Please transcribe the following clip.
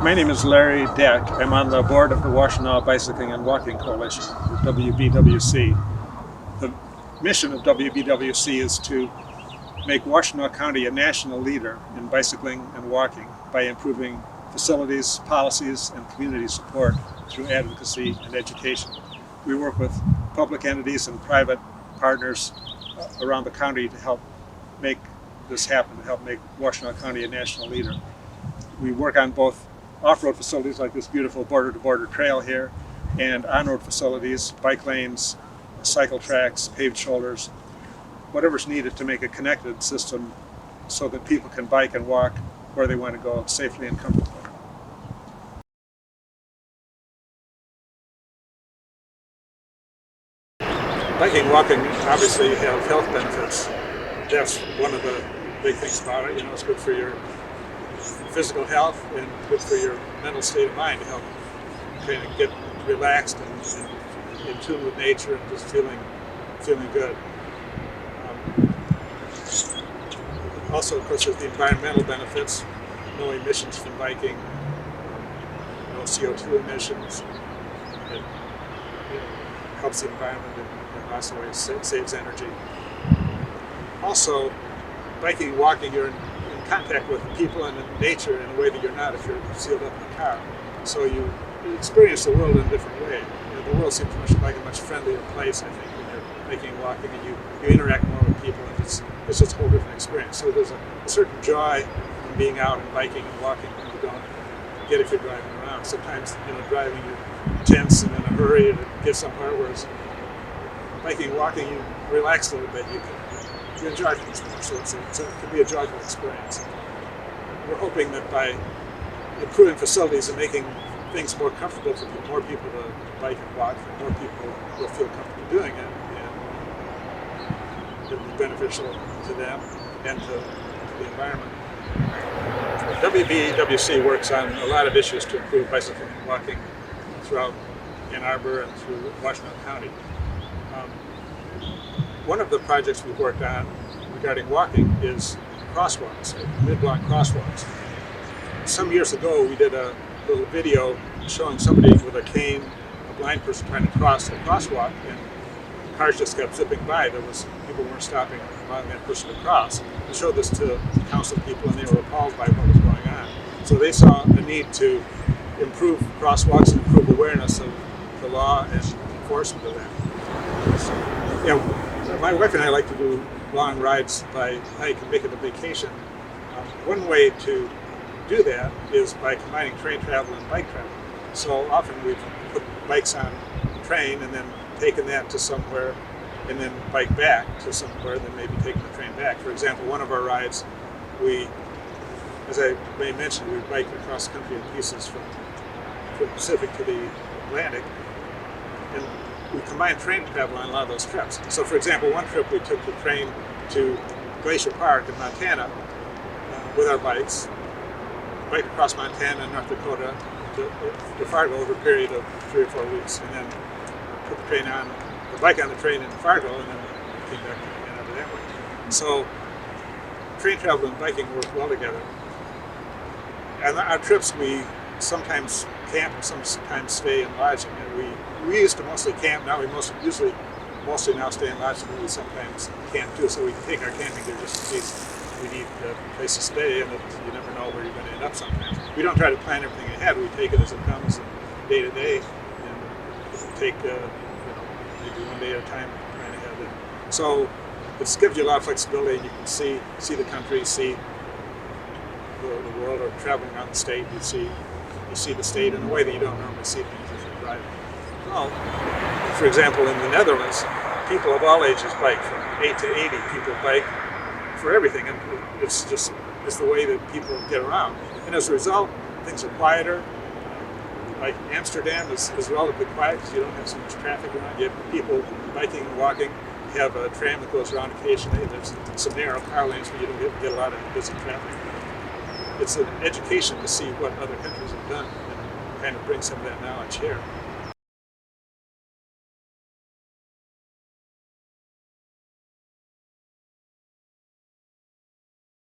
My name is Larry Deck. I'm on the board of the Washtenaw Bicycling and Walking Coalition, WBWC. The mission of WBWC is to make Washtenaw County a national leader in bicycling and walking by improving facilities, policies, and community support through advocacy and education. We work with public entities and private partners around the county to help make this happen, to help make Washtenaw County a national leader. We work on both off-road facilities like this beautiful border-to-border trail here, and on-road facilities, bike lanes, cycle tracks, paved shoulders, whatever's needed to make a connected system so that people can bike and walk where they want to go safely and comfortably. Biking and walking obviously have health benefits. That's one of the big things about it. You know, it's good for your physical health and good for your mental state of mind to help kind of get relaxed and in tune with nature and just feeling good. Also, of course, there's the environmental benefits. No emissions from biking, no CO2 emissions. It helps the environment in lots of ways, saves energy. Also, biking and walking, you're in contact with people and in nature in a way that you're not if you're sealed up in a car. So you experience the world in a different way. You know, the world seems like a much friendlier place, I think, when you're biking and walking and you interact more with people, and it's just a whole different experience. So there's a certain joy in being out and biking and walking that you don't get if you're driving around. Sometimes, driving you're tense and in a hurry to get somewhere, whereas biking and walking, you relax a little bit, you enjoy things more, so it can be a joyful experience. We're hoping that by improving facilities and making things more comfortable for more people to bike and walk, more people will feel comfortable doing it, and it'll be beneficial to them and to the environment. WBWC works on a lot of issues to improve bicycling and walking throughout Ann Arbor and through Washtenaw County. One of the projects we've worked on regarding walking is crosswalks, mid-block crosswalks. Some years ago, we did a little video showing somebody with a cane, a blind person trying to cross a crosswalk, and cars just kept zipping by. People weren't stopping, allowing that person to cross. We showed this to council people, and they were appalled by what was going on. So they saw a need to improve crosswalks and improve awareness of the law and enforcement of that. So, my wife and I like to do long rides by hike and make it a vacation. One way to do that is by combining train travel and bike travel. So often we've put bikes on a train and then taken that to somewhere and then bike back to somewhere and then maybe taking the train back. For example, one of our rides, as I may mention, we biked across country in pieces from the Pacific to the Atlantic. And we combined train travel on a lot of those trips. So for example, one trip we took the train to Glacier Park in Montana with our bikes, biked across Montana and North Dakota to Fargo over a period of 3 or 4 weeks, and then put the bike on the train in Fargo, and then came back to Ann Arbor that way. So train travel and biking work well together. And our trips, we sometimes camp and sometimes stay in lodging. And we used to mostly camp. Now we mostly now stay in lodging, but we sometimes camp too. So we can take our camping gear just in case we need a place to stay, and you never know where you're going to end up sometimes. We don't try to plan everything ahead. We take it as it comes, and day to day, and take maybe one day at a time plan ahead. And so it gives you a lot of flexibility, and you can see the country, see the world, or traveling around the state. You see the state in a way that you don't normally see things if you're driving. Well, for example, in the Netherlands, people of all ages bike. From 8 to 80, people bike for everything, and it's the way that people get around. And as a result, things are quieter. Like Amsterdam is relatively quiet because you don't have so much traffic around. You have people biking and walking. You have a tram that goes around occasionally. There's some narrow car lanes where you don't get a lot of busy traffic. It's an education to see what other countries have done and kind of bring some of that knowledge here.